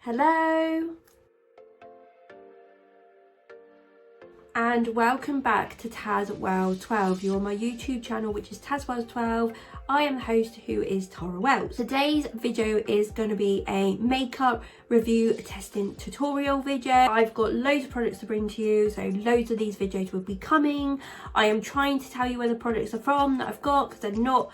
Hello and welcome back to tazwells12. You're on my YouTube channel, which is tazwells12. I am the host, who is Tara Wells. Today's video is going to be a makeup review testing tutorial video. I've got loads of products to bring to you, so loads of these videos will be coming. I am trying to tell you where the products are from that I've got, because they're not,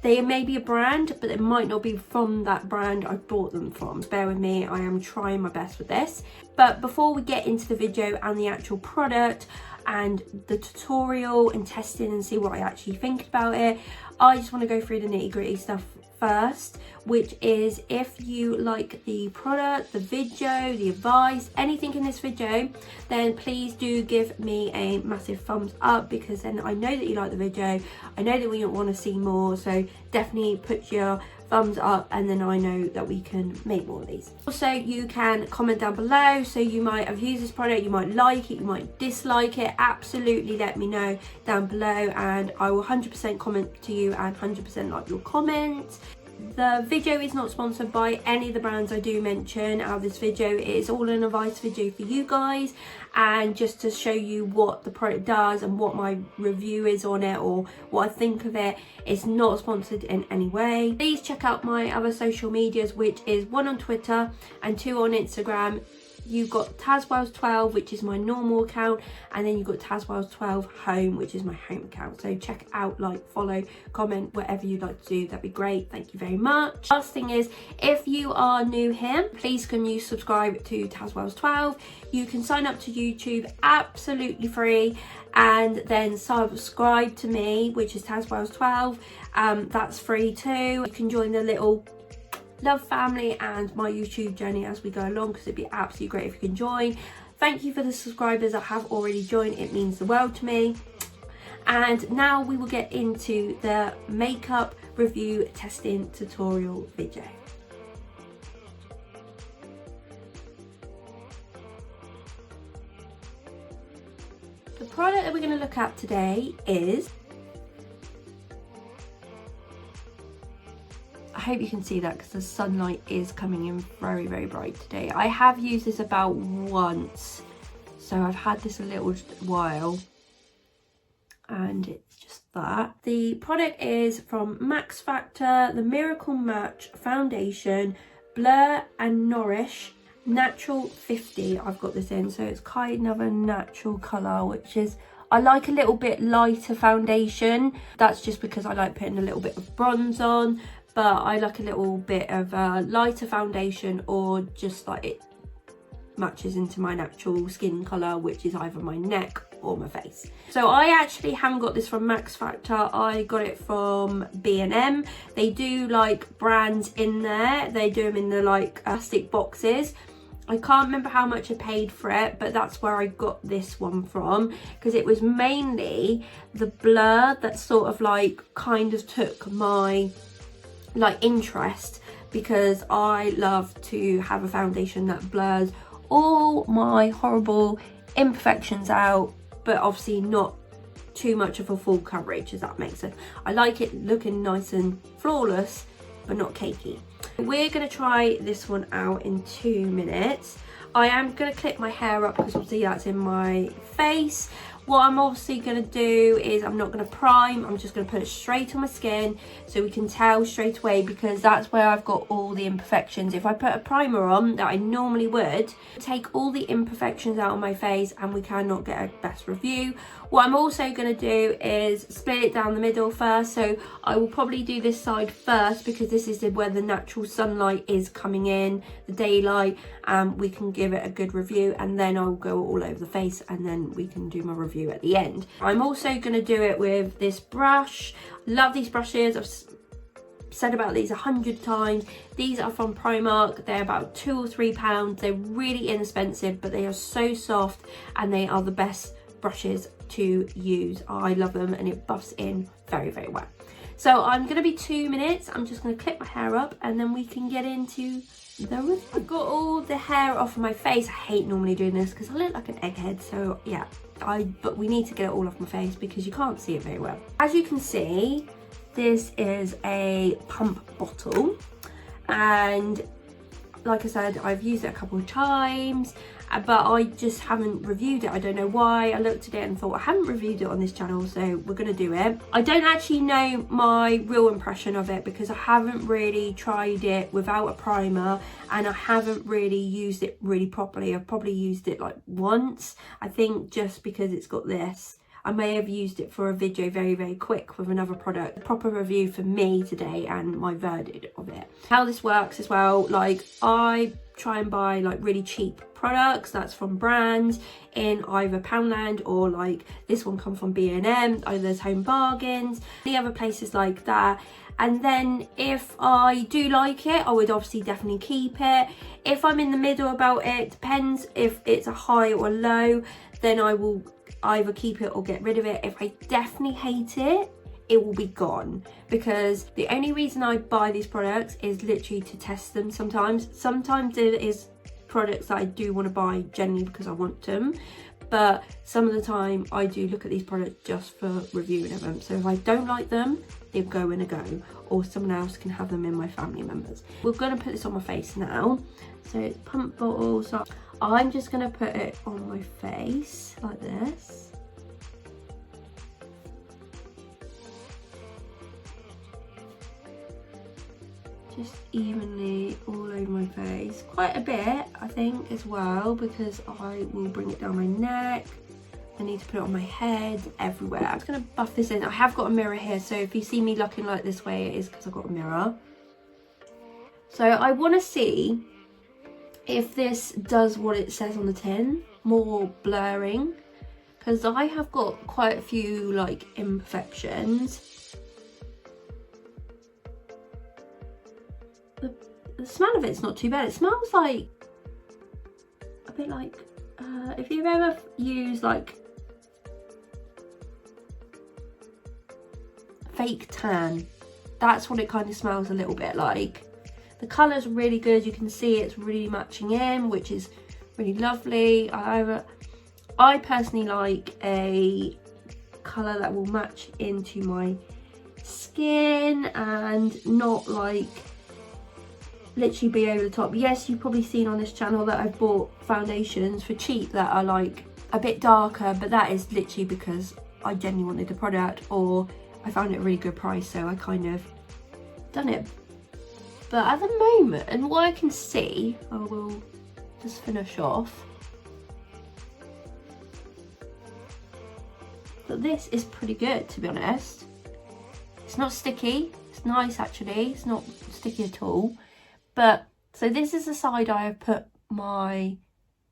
they may be a brand, but it might not be from that brand I bought them from. Bear with me, I am trying my best with this. But before we get into the video and the actual product and the tutorial and testing and see what I actually think about it, I just want to go through the nitty-gritty stuff first, which is if you like the product, the video, the advice, anything in this video, then please do give me a massive thumbs up, because then I know that you like the video, I know that we want to see more, so definitely put your thumbs up and then I know that we can make more of these. Also, you can comment down below, so you might have used this product, you might like it, you might dislike it. Absolutely let me know down below and I will 100% comment to you and 100% like your comments. The video is not sponsored by any of the brands I do mention out of this video. It is all an advice video for you guys and just to show you what the product does and what my review is on it or what I think of it. It's not sponsored in any way. Please check out my other social medias, which is 1 on Twitter and 2 on Instagram. You've got tazwells12, which is my normal account, and then you've got tazwells12 home, which is my home account. So check it out, like, follow, comment, whatever you'd like to do, that'd be great. Thank you very much. Last thing is, if you are new here, please can you subscribe to tazwells12. You can sign up to YouTube absolutely free, and then subscribe to me, which is tazwells12. That's free too. You can join the little love family and my YouTube journey as we go along, because it'd be absolutely great if you can join. Thank you for the subscribers that have already joined, it means the world to me. And now we will get into the makeup review testing tutorial video. The product that we're going to look at today is, I hope you can see that because the sunlight is coming in very, very bright today. I have used this about once, so I've had this a little while and it's just that. The product is from MAXFACTOR, the MIRACLEMATCH Foundation Blur and Nourish Natural 50. I've got this in, so it's kind of a natural colour, which is, I like a little bit lighter foundation. That's just because I like putting a little bit of bronze on, but I like a little bit of a lighter foundation, or just like it matches into my natural skin colour, which is either my neck or my face. So I actually haven't got this from MAXFACTOR, I got it from B&M. They do like brands in there, they do them in the like plastic boxes. I can't remember how much I paid for it, but that's where I got this one from, because it was mainly the blur that sort of like kind of took my like interest, because I love to have a foundation that blurs all my horrible imperfections out, but obviously not too much of a full coverage, if that makes sense. I like it looking nice and flawless, but not cakey. We're going to try this one out in 2 minutes. I am going to clip my hair up because obviously that's in my face. What I'm obviously going to do is I'm not going to prime, I'm just going to put it straight on my skin so we can tell straight away, because that's where I've got all the imperfections. If I put a primer on that I normally would, take all the imperfections out of my face and we cannot get a best review. What I'm also going to do is split it down the middle first, so I will probably do this side first because this is where the natural sunlight is coming in, the daylight, and we can give it a good review, and then I'll go all over the face and then we can do my review at the end. I'm also going to do it with this brush. Love these brushes, I've said about these 100 times. These are from Primark, they're about £2 or £3. They're really inexpensive, but they are so soft and they are the best brushes to use. I love them and it buffs in very, very well. So I'm going to be 2 minutes. I'm just going to clip my hair up and then we can get into the review. I've got all the hair off of my face. I hate normally doing this because I look like an egghead, so yeah, but we need to get it all off my face because you can't see it very well. As you can see, this is a pump bottle and like I said, I've used it a couple of times, but I just haven't reviewed it. I don't know why. I looked at it and thought I haven't reviewed it on this channel, so we're gonna do it. I don't actually know my real impression of it because I haven't really tried it without a primer, and I haven't really used it really properly. I've probably used it like once, I think, just because it's got this. I may have used it for a video very quick with another product. A proper review for me today and my verdict of it. How this works as well, like I try and buy like really cheap products that's from brands in either Poundland or like this one come from B&M, or there's Home Bargains, the other places like that. And then if I do like it, I would obviously definitely keep it. If I'm in the middle about it, depends if it's a high or a low, then I will either keep it or get rid of it. If I definitely hate it, it will be gone, because the only reason I buy these products is literally to test them. Sometimes it is products that I do want to buy genuinely because I want them, but some of the time I do look at these products just for reviewing of them. So if I don't like them, they'll go in a go, or someone else can have them in my family members. We're going to put this on my face now. So it's pump bottle, so I'm just going to put it on my face like this. Just evenly all over my face. Quite a bit, I think, as well, because I will bring it down my neck. I need to put it on my head, everywhere. I'm just going to buff this in. I have got a mirror here, so if you see me looking like this way, it is because I've got a mirror. So I want to see if this does what it says on the tin, more blurring, because I have got quite a few like imperfections. The smell of it's not too bad. It smells like a bit like if you've ever used like fake tan, that's what it kind of smells a little bit like. The colour's really good, you can see it's really matching in, which is really lovely. I personally like a colour that will match into my skin and not like literally be over the top. Yes, you've probably seen on this channel that I've bought foundations for cheap that are like a bit darker, but that is literally because I genuinely wanted the product, or I found it a really good price, so I kind of done it. But at the moment, and what I can see, I will just finish off. But this is pretty good, to be honest. It's not sticky. It's nice, actually. It's not sticky at all. But, so this is the side I have put my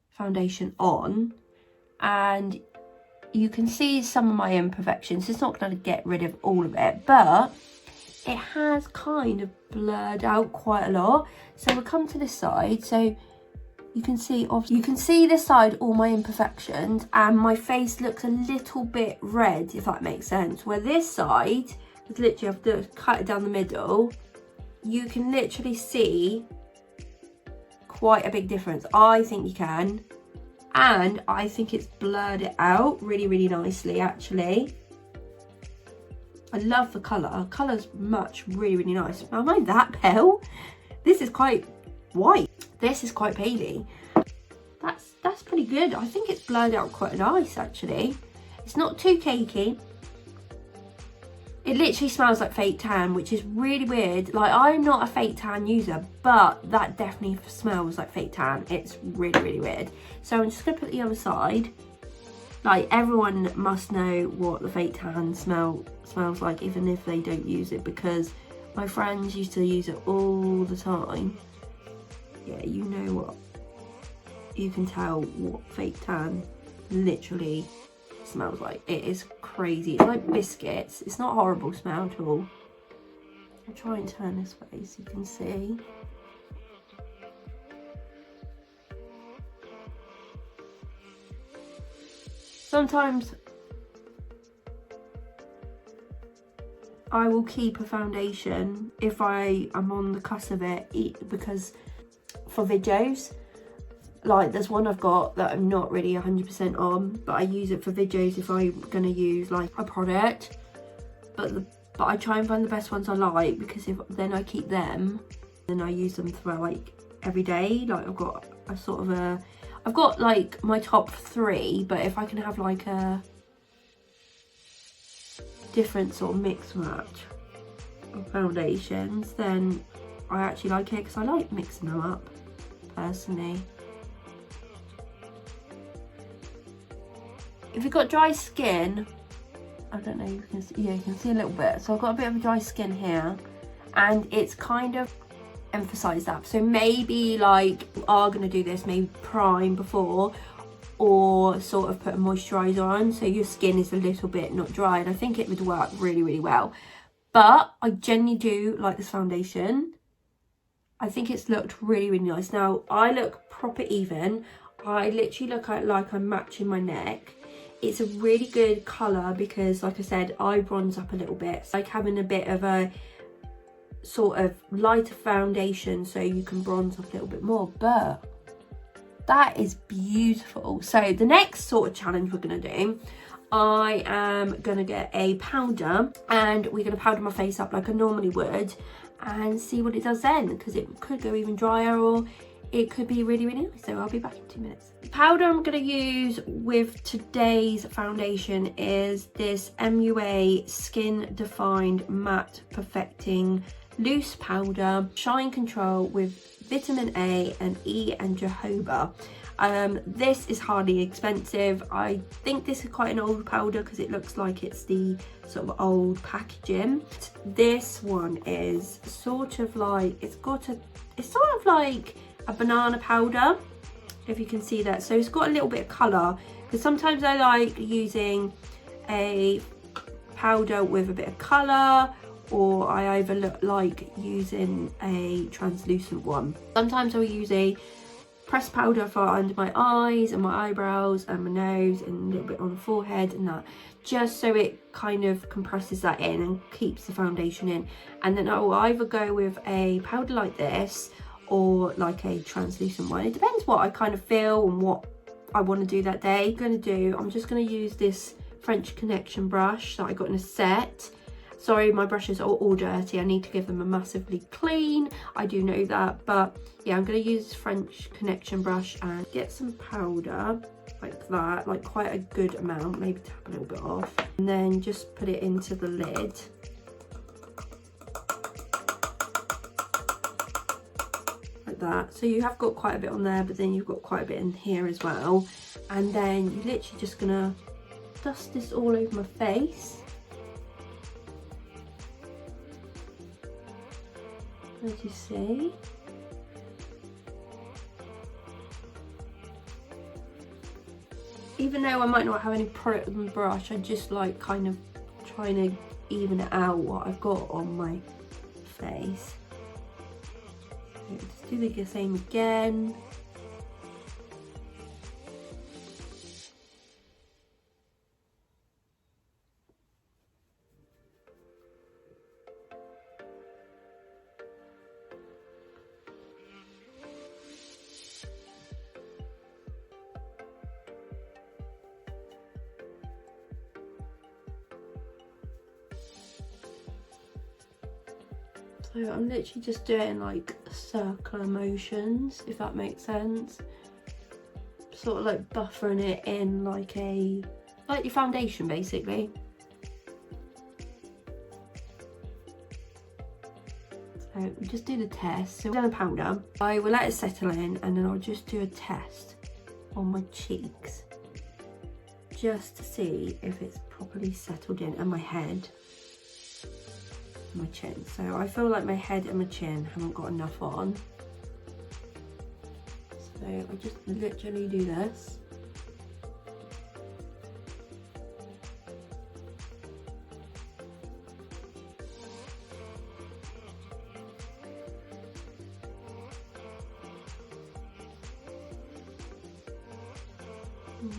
foundation on. And you can see some of my imperfections. It's not going to get rid of all of it, but it has kind of blurred out quite a lot. So we'll come to this side. So you can see this side, all my imperfections, and my face looks a little bit red, if that makes sense. Where this side, literally I have to cut it down the middle, you can literally see quite a big difference. I think you can, and I think it's blurred it out really nicely, actually. I love the colour. Colour's much really nice. Am I that pale? This is quite white. This is quite paley. That's pretty good. I think it's blurred out quite nice, actually. It's not too cakey. It literally smells like fake tan, which is really weird. Like, I'm not a fake tan user, but that definitely smells like fake tan. It's really weird. So I'm just gonna put the other side. Like, everyone must know what the fake tan smells like, even if they don't use it, because my friends used to use it all the time. Yeah, you know what? You can tell what fake tan literally smells like. It is crazy. It's like biscuits. It's not a horrible smell at all. I'll try and turn this way so you can see. Sometimes I will keep a foundation if I am on the cusp of it, because for videos, like there's one I've got that I'm not really 100% on, but I use it for videos if I'm going to use like a product, but I try and find the best ones I like, because then I keep them, then I use them for like every day. Like I've got a sort of a, I've got like my top 3, but if I can have like a different sort of mix match of foundations, then I actually like it, because I like mixing them up personally. If you've got dry skin, I don't know, you can see, yeah, you can see a little bit. So I've got a bit of a dry skin here, and it's kind of emphasised that. So maybe like you are going to do this, maybe prime before, or sort of put a moisturiser on so your skin is a little bit not dry, and I think it would work really, really well. But I genuinely do like this foundation. I think it's looked really, really nice. Now, I look proper even. I literally look like I'm matching my neck. It's a really good colour because, like I said, I bronze up a little bit. It's like having a bit of a sort of lighter foundation so you can bronze up a little bit more. But that is beautiful. So the next sort of challenge we're going to do, I am going to get a powder, and we're going to powder my face up like I normally would and see what it does then, because it could go even drier or it could be really, really nice. So I'll be back in 2 minutes. The powder I'm going to use with today's foundation is this MUA Skin Defined Matte Perfecting Loose Powder Shine Control with vitamin A and E and jojoba. This is hardly expensive. I think this is quite an old powder because it looks like it's the sort of old packaging. This one is sort of like, it's sort of like a banana powder, if you can see that. So it's got a little bit of colour, because sometimes I like using a powder with a bit of colour, or I either like using a translucent one. Sometimes I'll use a pressed powder for under my eyes and my eyebrows and my nose and a little bit on the forehead and that, just so it kind of compresses that in and keeps the foundation in. And then I will either go with a powder like this or like a translucent one. It depends what I kind of feel and what I want to do that day. I'm just going to use this French Connection brush that I got in a set. Sorry, my brushes are all dirty. I need to give them a massively clean. I do know that, but yeah, I'm going to use French Connection brush and get some powder like that, like quite a good amount, maybe tap a little bit off, and then just put it into the lid. Like that. So you have got quite a bit on there, but then you've got quite a bit in here as well. And then you're literally just going to dust this all over my face. As you see, even though I might not have any product on the brush, I just like kind of trying to even it out what I've got on my face. So just do the same again. So I'm literally just doing like circular motions, if that makes sense. Sort of like buffering it in like your foundation basically. So we just do the test. So we're going to powder. I will let it settle in, and then I'll just do a test on my cheeks, just to see if it's properly settled in, and my head. My chin. So I feel like my head and my chin haven't got enough on. So I just literally do this.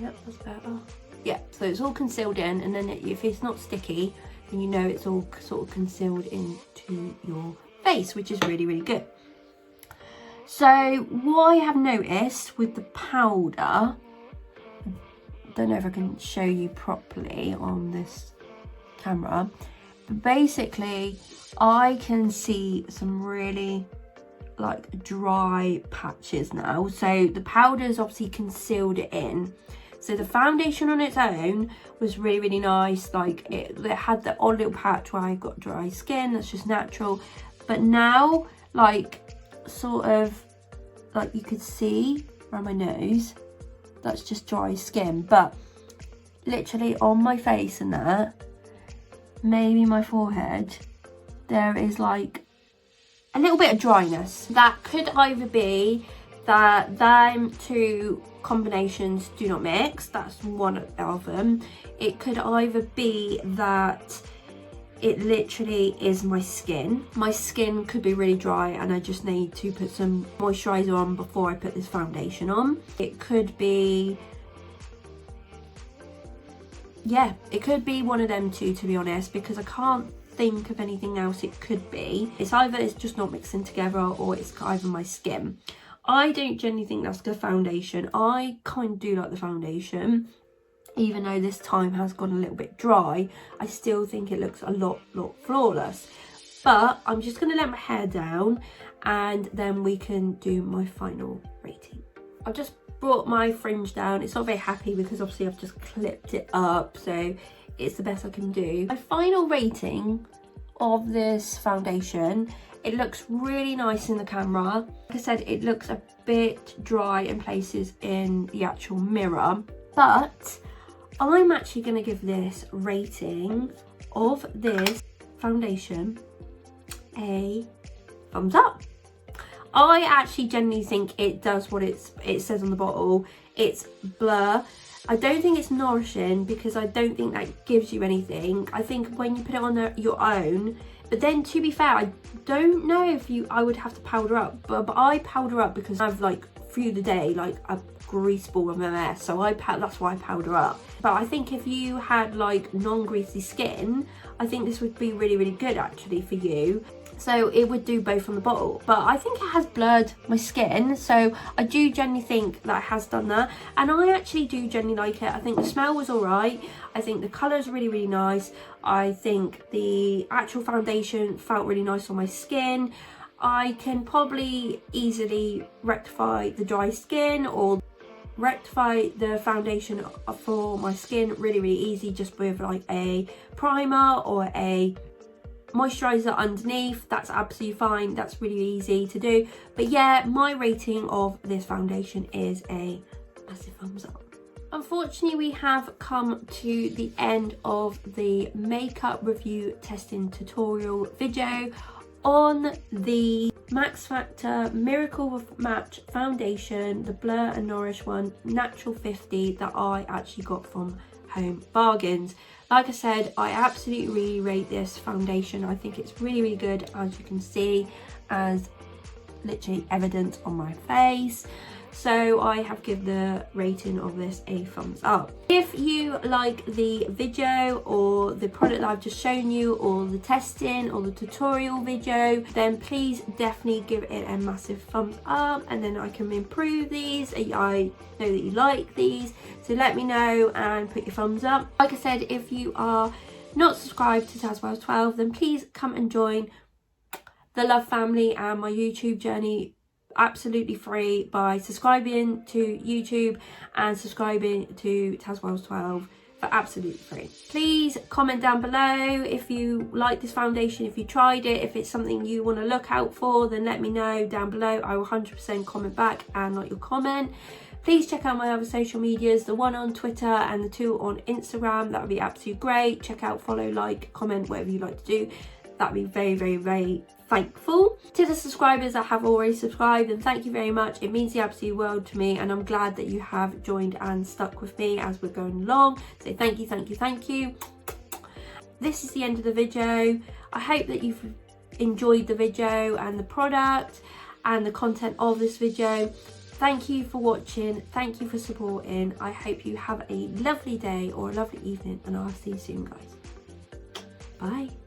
Yep, that's better. Yeah, so it's all concealed in, and then if it's not sticky, and you know it's all sort of concealed into your face, which is really, really good. So what I have noticed with the powder, I don't know if I can show you properly on this camera, but basically I can see some really like dry patches now. So the powder's obviously concealed it in. So the foundation on its own was really, really nice. Like it had the odd little patch where I got dry skin. That's just natural. But now, like, sort of, like you could see around my nose, that's just dry skin. But literally on my face and that, maybe my forehead, there is like a little bit of dryness. That could either be that them two combinations do not mix, that's one of them. It could either be that it literally is my skin. My skin could be really dry and I just need to put some moisturiser on before I put this foundation on. It could be, yeah, it could be one of them two, to be honest, because I can't think of anything else it could be. It's either it's just not mixing together or it's either my skin. I don't generally think that's the foundation. I kind of do like the foundation. Even though this time has gone a little bit dry, I still think it looks a lot flawless. But I'm just going to let my hair down and then we can do my final rating. I've just brought my fringe down. It's not very happy because obviously I've just clipped it up, so it's the best I can do. My final rating of this foundation, it looks really nice in the camera. Like I said, it looks a bit dry in places in the actual mirror, but I'm actually going to give this rating of this foundation a thumbs up. I actually genuinely think it does what it says on the bottle. It's blur. I don't think it's nourishing because I don't think that gives you anything. I think when you put it on your own, but then to be fair, I don't know if I would have to powder up, but I powder up because I've like through the day like a grease ball of MS, so that's why I powder up. But I think if you had like non-greasy skin, I think this would be really, really good actually for you. So it would do both on the bottle, but I think it has blurred my skin, so I do genuinely think that it has done that, and I actually do genuinely like it. I think the smell was all right. I think the colour is really, really nice. I think the actual foundation felt really nice on my skin. I can probably easily rectify the dry skin or rectify the foundation for my skin really, really easy just with like a primer or a moisturizer underneath. That's absolutely fine. That's really easy to do. But yeah, my rating of this foundation is a massive thumbs up. Unfortunately, we have come to the end of the makeup review testing tutorial video on the Max Factor Miracle Match foundation, the Blur and Nourish one, Natural 50, that I actually got from Home Bargains. Like I said, I absolutely really rate this foundation. I think it's really, really good, as you can see, as literally evident on my face. So I have given the rating of this a thumbs up. If you like the video or the product that I've just shown you, or the testing or the tutorial video, then please definitely give it a massive thumbs up, and then I can improve these. I know that you like these, so let me know and put your thumbs up. Like I said, if you are not subscribed to tazwells12, then please come and join the Love family and my YouTube journey absolutely free by subscribing to YouTube and subscribing to tazwells12 for absolutely free. Please comment down below if you like this foundation, if you tried it, if it's something you want to look out for, then let me know down below. I will 100% comment back and like your comment. Please check out my other social medias, the one on Twitter and the two on Instagram. That would be absolutely great. Check out, follow, like, comment, whatever you like to do. That'd be very, very, very thankful. To the subscribers that have already subscribed, and thank you very much. It means the absolute world to me, and I'm glad that you have joined and stuck with me as we're going along. So thank you, thank you, thank you. This is the end of the video. I hope that you've enjoyed the video and the product and the content of this video. Thank you for watching. Thank you for supporting. I hope you have a lovely day or a lovely evening, and I'll see you soon, guys. Bye.